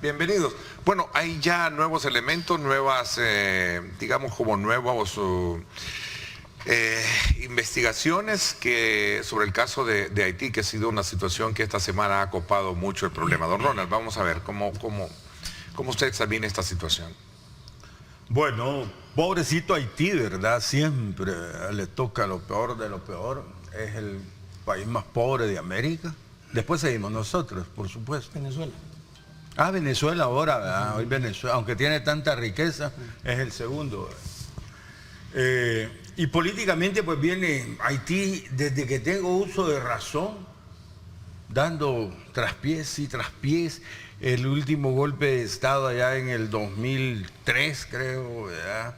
Bienvenidos. Bueno, hay ya nuevos elementos, nuevas, digamos como nuevos investigaciones sobre el caso de Haití, que ha sido una situación que esta semana ha copado mucho el problema. Don Ronald, vamos a ver cómo usted examina esta situación. Bueno, pobrecito Haití, ¿verdad? Siempre le toca lo peor de lo peor. Es el país más pobre de América. Después seguimos nosotros, por supuesto. Venezuela. Venezuela ahora, ¿verdad? Hoy Venezuela, aunque tiene tanta riqueza, es el segundo. Y políticamente pues viene Haití, desde que tengo uso de razón, dando traspiés y traspiés. El último golpe de Estado allá en el 2003, creo, ¿verdad?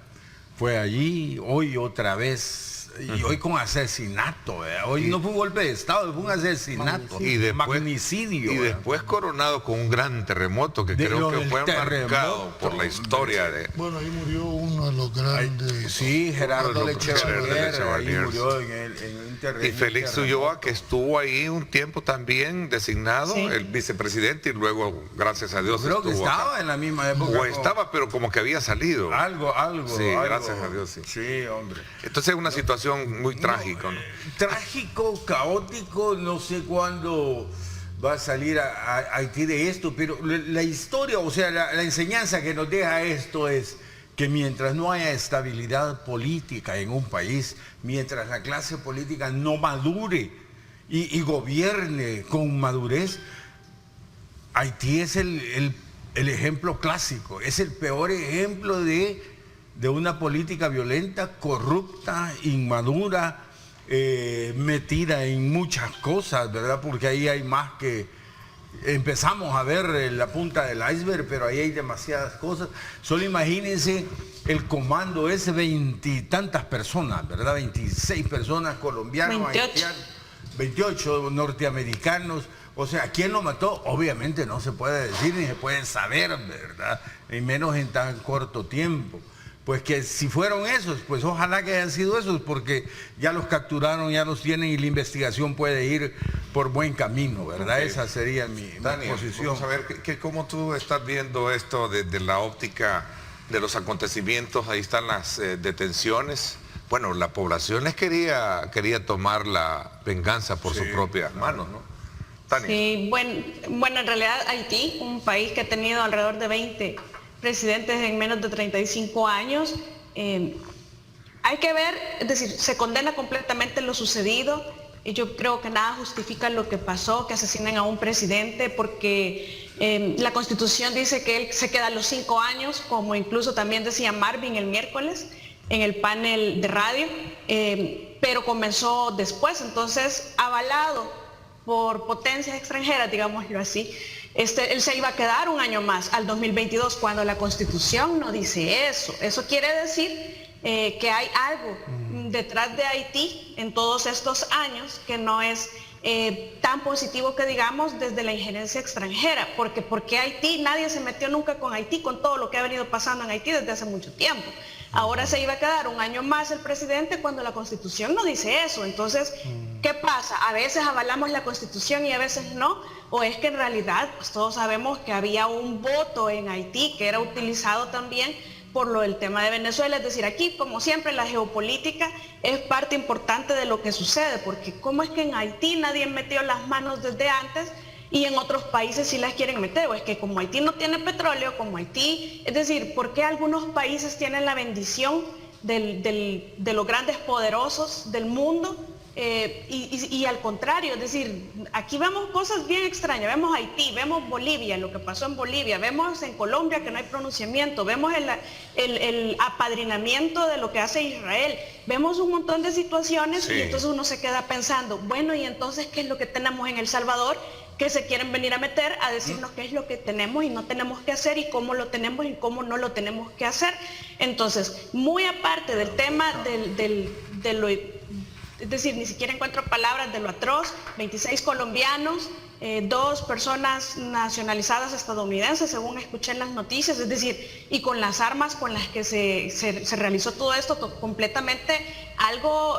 Fue allí, hoy otra vez. Y hoy con asesinato, ¿verdad? Hoy no fue un golpe de Estado, fue un asesinato, magnicidio. Y después coronado con un gran terremoto que creo que fue marcado por la historia de... Bueno, ahí murió uno de los grandes... Sí, Gerardo Lechevalier, ahí murió en un terremoto. Y Félix Ulloa, que estuvo ahí un tiempo también designado, sí, el vicepresidente, y luego, gracias a Dios, creo que estaba acá en la misma época. O estaba, pero como que había salido. Algo. Sí, gracias a Dios, sí. Sí, hombre. Entonces es una situación muy trágica, ¿no? Trágico, caótico, no sé cuándo va a salir a Haití de esto, pero la historia, o sea, la enseñanza que nos deja esto es que mientras no haya estabilidad política en un país, mientras la clase política no madure y gobierne con madurez, Haití es el ejemplo clásico, es el peor ejemplo de una política violenta, corrupta, inmadura, metida en muchas cosas, ¿verdad? Porque ahí hay más que... Empezamos a ver la punta del iceberg, pero ahí hay demasiadas cosas. Solo imagínense el comando ese, 20 y tantas personas, ¿verdad? 26 personas colombianos, 28. Haitianos, 28 norteamericanos. O sea, ¿quién lo mató? Obviamente no se puede decir ni se puede saber, ¿verdad? Y menos en tan corto tiempo. Pues que si fueron esos, pues ojalá que hayan sido esos, porque ya los capturaron, ya los tienen y la investigación puede ir por buen camino, ¿verdad? Okay. Esa sería mi posición. Vamos a ver, ¿cómo tú estás viendo esto desde la óptica de los acontecimientos? Ahí están las detenciones. Bueno, la población les quería tomar la venganza por sus propias manos, ¿no? Tania. Sí, bueno, en realidad Haití, un país que ha tenido alrededor de 20 presidentes en menos de 35 años, hay que ver, es decir, se condena completamente lo sucedido, y yo creo que nada justifica lo que pasó, que asesinen a un presidente, porque la Constitución dice que él se queda a los 5 años, como incluso también decía Marvin el miércoles en el panel de radio, pero comenzó después, entonces avalado por potencias extranjeras, digámoslo así, él se iba a quedar un año más, al 2022, cuando la Constitución no dice eso. Eso quiere decir que hay algo detrás de Haití en todos estos años que no es tan positivo que digamos desde la injerencia extranjera, porque Haití, nadie se metió nunca con Haití, con todo lo que ha venido pasando en Haití desde hace mucho tiempo. Ahora se iba a quedar un año más el presidente cuando la Constitución no dice eso. Entonces, ¿qué pasa? A veces avalamos la Constitución y a veces no, o es que en realidad pues todos sabemos que había un voto en Haití que era utilizado también por lo del tema de Venezuela. Es decir, aquí como siempre la geopolítica es parte importante de lo que sucede, porque ¿cómo es que en Haití nadie metió las manos desde antes y en otros países sí las quieren meter? O es que como Haití no tiene petróleo, como Haití, es decir, ¿por qué algunos países tienen la bendición de los grandes poderosos del mundo? Y al contrario, es decir, aquí vemos cosas bien extrañas, vemos Haití, vemos Bolivia, lo que pasó en Bolivia, vemos en Colombia que no hay pronunciamiento, vemos el apadrinamiento de lo que hace Israel, vemos un montón de situaciones, sí. Y entonces uno se queda pensando, bueno, y entonces, ¿qué es lo que tenemos en El Salvador? Que se quieren venir a meter a decirnos qué es lo que tenemos y no tenemos que hacer, y cómo lo tenemos y cómo no lo tenemos que hacer. Entonces, muy aparte del tema de lo... Es decir, ni siquiera encuentro palabras de lo atroz, 26 colombianos, 2 personas nacionalizadas estadounidenses, según escuché en las noticias, es decir, y con las armas con las que se realizó todo esto, completamente algo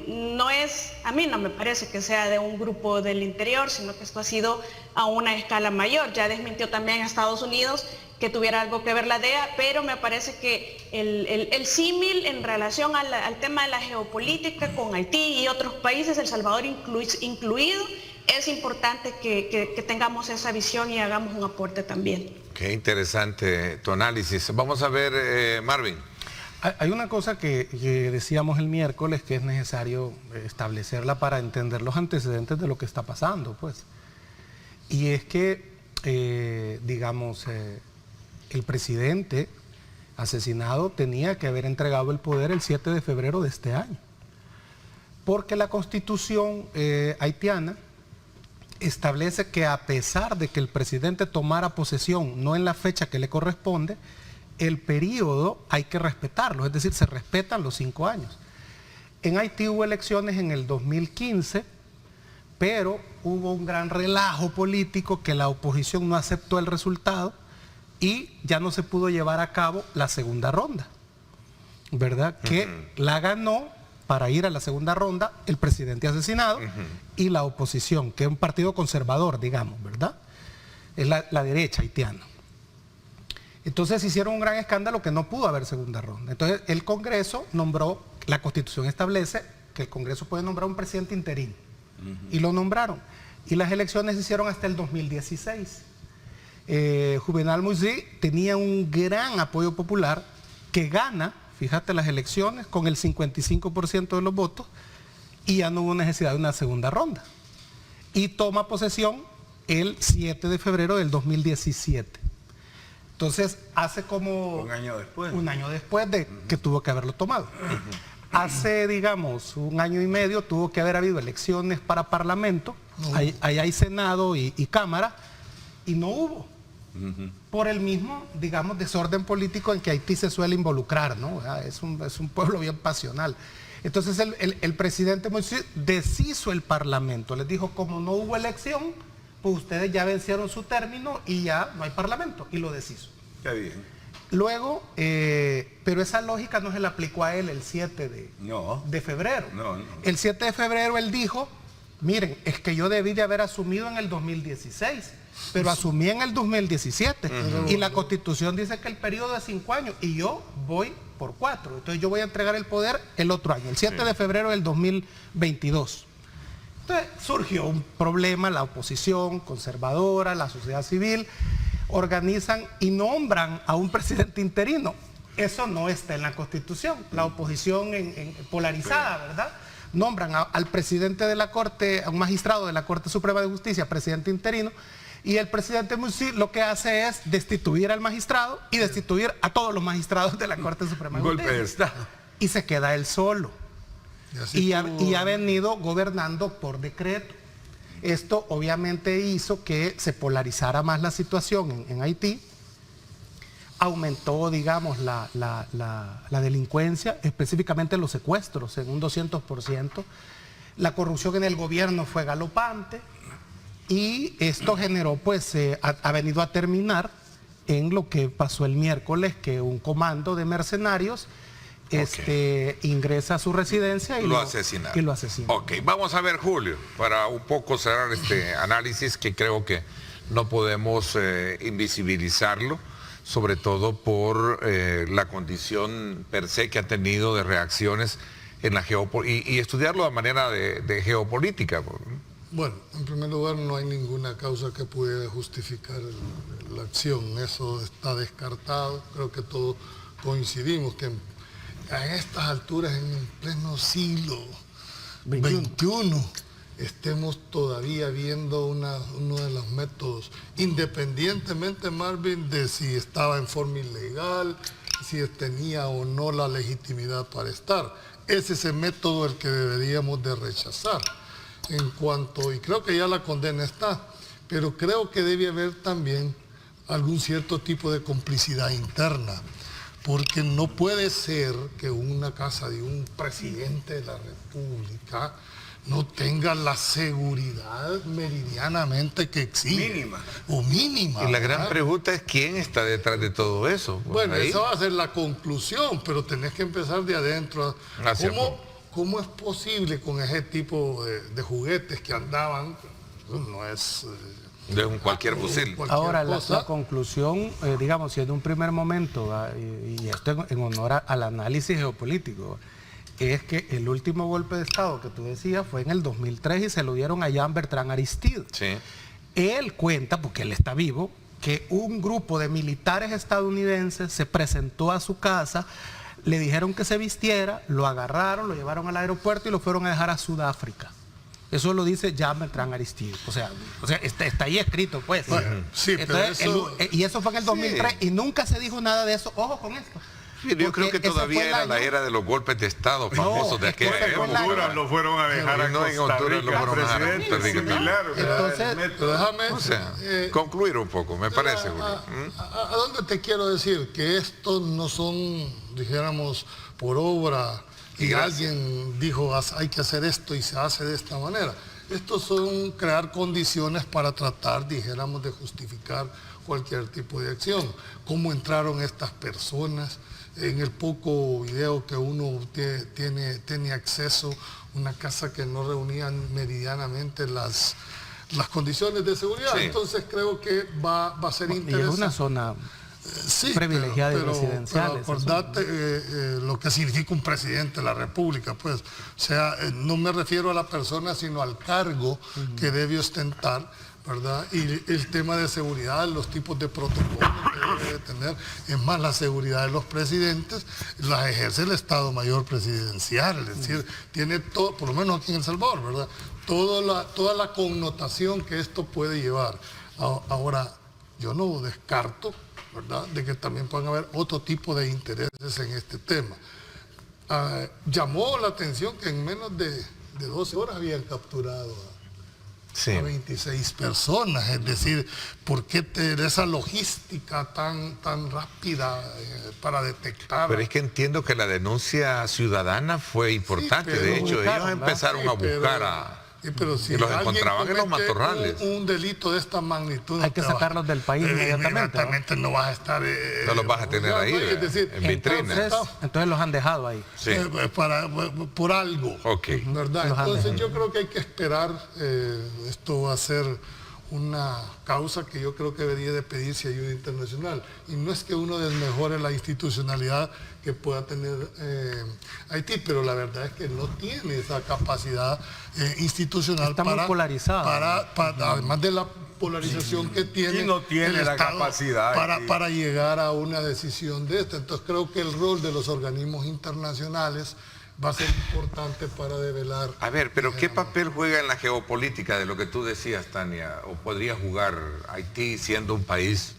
no es, a mí no me parece que sea de un grupo del interior, sino que esto ha sido a una escala mayor. Ya desmintió también a Estados Unidos que tuviera algo que ver la DEA, pero me parece que el símil en relación al tema de la geopolítica con Haití y otros países, El Salvador incluido, es importante que tengamos esa visión y hagamos un aporte también. Qué interesante tu análisis. Vamos a ver, Marvin. Hay una cosa que decíamos el miércoles que es necesario establecerla para entender los antecedentes de lo que está pasando, pues. Y es que, el presidente asesinado tenía que haber entregado el poder el 7 de febrero de este año. Porque la Constitución haitiana establece que a pesar de que el presidente tomara posesión no en la fecha que le corresponde, el periodo hay que respetarlo, es decir, se respetan los 5 años. En Haití hubo elecciones en el 2015, pero hubo un gran relajo político que la oposición no aceptó el resultado y ya no se pudo llevar a cabo la segunda ronda, ¿verdad? Que la ganó para ir a la segunda ronda el presidente asesinado y la oposición, que es un partido conservador, digamos, ¿verdad? Es la derecha haitiana. Entonces hicieron un gran escándalo que no pudo haber segunda ronda. Entonces el Congreso nombró, la Constitución establece que el Congreso puede nombrar un presidente interino. Y lo nombraron. Y las elecciones se hicieron hasta el 2016. Juvenal Moïse tenía un gran apoyo popular que gana, fíjate, las elecciones con el 55% de los votos y ya no hubo necesidad de una segunda ronda. Y toma posesión el 7 de febrero del 2017. Entonces, hace como... Un año después. Un año después de que tuvo que haberlo tomado. Hace, digamos, 1 año y medio tuvo que haber habido elecciones para Parlamento, ahí hay Senado y Cámara, y no hubo. Por el mismo, digamos, desorden político en que Haití se suele involucrar, ¿no? Es un pueblo bien pasional. Entonces el presidente Moïse deshizo el Parlamento, les dijo, como no hubo elección, pues ustedes ya vencieron su término y ya no hay Parlamento, y lo deshizo. Está bien. Luego, pero esa lógica no se le aplicó a él el 7 de febrero. No. El 7 de febrero él dijo, miren, es que yo debí de haber asumido en el 2016, pero asumí en el 2017. Y la Constitución dice que el periodo es 5 años y yo voy por 4. Entonces yo voy a entregar el poder el otro año, el 7 de febrero del 2022. Entonces surgió un problema, la oposición conservadora, la sociedad civil, organizan y nombran a un presidente interino. Eso no está en la Constitución. La oposición polarizada, ¿verdad? Nombran al presidente de la Corte, a un magistrado de la Corte Suprema de Justicia, presidente interino, y el presidente Moïse lo que hace es destituir al magistrado y destituir a todos los magistrados de la Corte Suprema de Justicia. Golpe de Estado. Y se queda él solo. Y ha venido gobernando por decreto. Esto obviamente hizo que se polarizara más la situación en Haití, aumentó, digamos, la delincuencia, específicamente los secuestros en un 200%, la corrupción en el gobierno fue galopante y esto generó, pues, ha venido a terminar en lo que pasó el miércoles, que un comando de mercenarios ingresa a su residencia y lo asesina. Ok, vamos a ver, Julio, para un poco cerrar este análisis que creo que no podemos invisibilizarlo, sobre todo por la condición per se que ha tenido de reacciones en la geopolítica y estudiarlo de manera de geopolítica. Bueno, en primer lugar no hay ninguna causa que pudiera justificar la acción, eso está descartado, creo que todos coincidimos que a estas alturas, en el pleno siglo XXI, estemos todavía viendo uno de los métodos, independientemente, Marvin, de si estaba en forma ilegal, si tenía o no la legitimidad para estar. Ese es el método el que deberíamos de rechazar. En cuanto, y creo que ya la condena está, pero creo que debe haber también algún cierto tipo de complicidad interna. Porque no puede ser que una casa de un presidente de la República no tenga la seguridad meridianamente que exige. Mínima. O mínima. Y la gran ¿verdad? pregunta es quién está detrás de todo eso. Bueno, Ahí. esa va a ser la conclusión, pero tenés que empezar de adentro. ¿Cómo es posible con ese tipo de juguetes que andaban? No es... De un cualquier fusil. cualquier Ahora, cosa. la conclusión, digamos, si en un primer momento, y esto en honor al análisis geopolítico, es que el último golpe de Estado que tú decías fue en el 2003 y se lo dieron a Jean Bertrand Aristide. Sí. Él cuenta, porque él está vivo, que un grupo de militares estadounidenses se presentó a su casa, le dijeron que se vistiera, lo agarraron, lo llevaron al aeropuerto y lo fueron a dejar a Sudáfrica. Eso lo dice Jean Bertrand Aristide. O sea está ahí escrito, pues. Bueno, sí, pero y eso fue en el 2003 y nunca se dijo nada de eso. Ojo con esto. Yo creo que Porque ese todavía fue el era la año- era de los golpes de Estado famosos de es que aquella ese fue el época. año- Honduras lo fueron a dejar a No, en Costa Honduras lo Rica, fueron a dejar a presidente Costa Rica similar, Entonces, Pero déjame... O sea, concluir un poco, me parece, Julio. ¿A dónde te quiero decir? Que estos no son, dijéramos, por obra y gracias. alguien dijo hay que hacer esto y se hace de esta manera. Estos son crear condiciones para tratar, dijéramos, de justificar cualquier tipo de acción. ¿Cómo entraron estas personas? En el poco video que uno tiene acceso, una casa que no reunían meridianamente las condiciones de seguridad. Sí. Entonces creo que va a ser Y es interesante. una zona Sí, privilegiada y residencial, pero acordate lo que significa un presidente de la República, pues. O sea, no me refiero a la persona, sino al cargo que debe ostentar, ¿verdad? Y el tema de seguridad, los tipos de protocolos que debe tener. Es más, la seguridad de los presidentes las ejerce el Estado Mayor Presidencial, es decir, tiene todo, por lo menos aquí en El Salvador, ¿verdad? Toda la connotación que esto puede llevar. Ahora, yo no descarto, ¿verdad?, de que también puedan haber otro tipo de intereses en este tema. Llamó la atención que en menos de 12 horas habían capturado a 26 personas, es decir, ¿por qué esa logística tan rápida para detectar? Pero es que entiendo que la denuncia ciudadana fue importante. Sí, pero de hecho, buscaron, ellos ¿verdad? empezaron a buscar a... Pero si y los alguien encontraban en los comete matorrales. un delito de esta magnitud, Hay que sacarlos del país inmediatamente, Inmediatamente no vas a estar... No los vas a tener ahí, es decir, en vitrina. Entonces los han dejado ahí. Sí. por algo. Ok. ¿Verdad? Los han Entonces dejado. yo creo que hay que esperar. Esto va a ser una causa que yo creo que debería de pedirse ayuda internacional. Y no es que uno desmejore la institucionalidad que pueda tener Haití, pero la verdad es que no tiene esa capacidad institucional Está muy polarizada. además de la polarización que tiene, Y no tiene el la Estado capacidad, para llegar a una decisión de esta. Entonces creo que el rol de los organismos internacionales va a ser importante para develar. A ver, pero ¿qué papel juega en la geopolítica de lo que tú decías, Tania? ¿O podría jugar Haití siendo un país,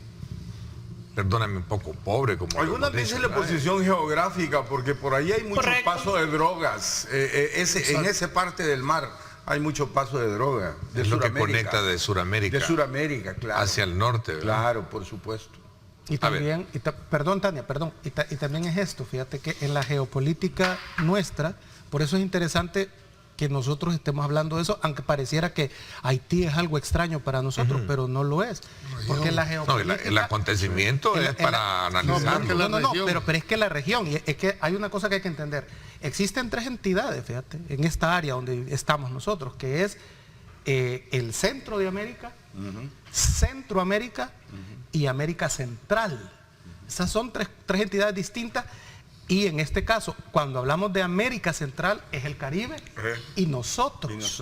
perdóname, un poco pobre? Como Algunas lo hemos veces dicho, la ¿no? posición geográfica, porque por ahí hay mucho Correcto. paso de drogas. En esa parte del mar hay mucho paso de droga. De Es lo que Suramérica. conecta de Sudamérica De Suramérica, claro. hacia el norte, ¿verdad? Claro, por supuesto. Y también, perdón Tania, y también es esto, fíjate que en la geopolítica nuestra, por eso es interesante que nosotros estemos hablando de eso, aunque pareciera que Haití es algo extraño para nosotros, pero no lo es. Porque la No, geopolítica... el acontecimiento es para analizarlo. región. Pero es que la región, y es que hay una cosa que hay que entender. Existen tres entidades, fíjate, en esta área donde estamos nosotros, que es el centro de América, Centroamérica y América Central. Esas son tres entidades distintas. Y en este caso, cuando hablamos de América Central, es el Caribe y nosotros.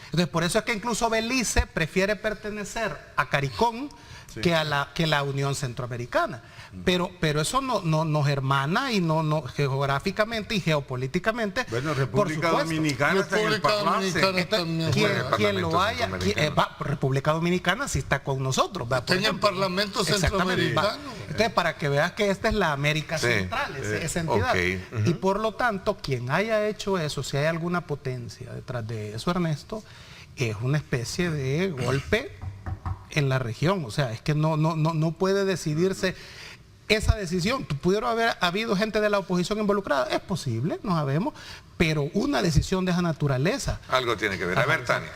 Entonces, por eso es que incluso Belice prefiere pertenecer a CARICOM que a la Unión Centroamericana. Pero eso no nos hermana y no geográficamente y geopolíticamente. Bueno, por República supuesto. Dominicana está en el República parlace. Dominicana Entonces, también juega. quien lo Parlamento haya, centroamericano. República Dominicana sí está con nosotros. ¿va? Está en el Parlamento Exactamente, Centroamericano. va. Entonces, para que veas que esta es la América Sí. Central, esa entidad. Ok, Y por lo tanto, quien haya hecho eso, si hay alguna potencia detrás de eso, Ernesto, es una especie de golpe en la región. O sea, es que no puede decidirse esa decisión. ¿Pudieron haber habido gente de la oposición involucrada? Es posible, no sabemos, pero una decisión de esa naturaleza. Algo tiene que ver. A ver, Tania.